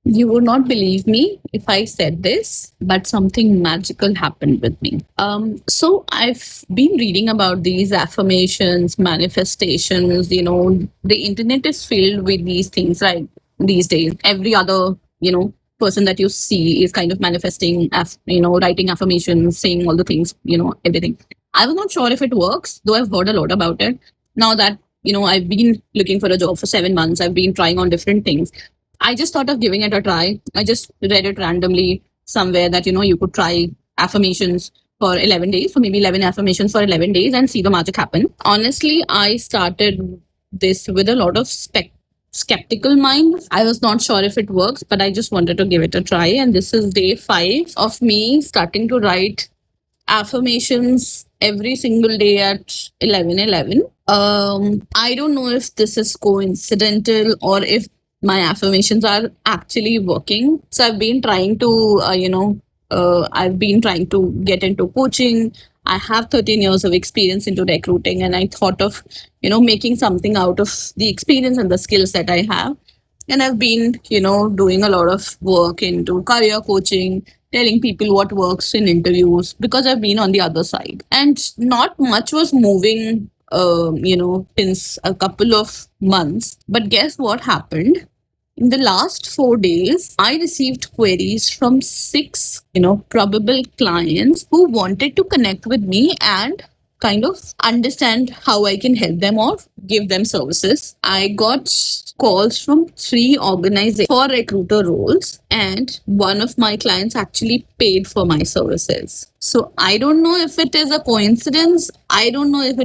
You would not believe me if I said this, but something magical happened with me. So I've been reading about these affirmations, manifestations. The internet is filled with these things, right? These days, every other, person that you see is kind of manifesting, writing affirmations, saying all the things, everything. I was not sure if it works, though I've heard a lot about it. Now that, I've been looking for a job for 7 months, I've been trying on different things. I just thought of giving it a try. I just read it randomly somewhere that, you could try affirmations for 11 days, so maybe 11 affirmations for 11 days and see the magic happen. Honestly, I started this with a lot of skeptical mind. I was not sure if it works, but I just wanted to give it a try. And this is day 5 of me starting to write affirmations every single day at 11:11. I don't know if this is coincidental or if my affirmations are actually working. So I've been trying to get into coaching. I have 13 years of experience into recruiting, and I thought of, making something out of the experience and the skills that I have. And I've been, doing a lot of work into career coaching, telling people what works in interviews because I've been on the other side. And not much was moving, since a couple of months. But guess what happened? In the last 4 days, I received queries from 6, probable clients who wanted to connect with me and kind of understand how I can help them or give them services. I got calls from 3 organizations for recruiter roles, and one of my clients actually paid for my services. So I don't know if it is a coincidence. I don't know if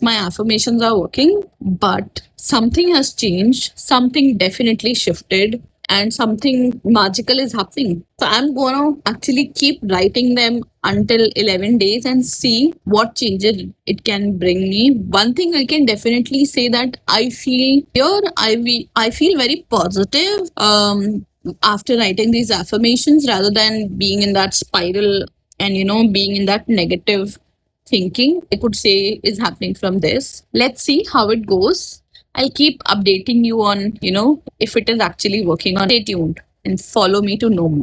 my affirmations are working, but something has changed. Something definitely shifted and something magical is happening. So I'm going to actually keep writing them until 11 days and see what changes it can bring me. One thing I can definitely say that I feel very positive after writing these affirmations rather than being in that spiral and being in that negative thinking, I could say, is happening from this. Let's see how it goes. I'll keep updating you on, if it is actually working on. Stay tuned and follow me to know more.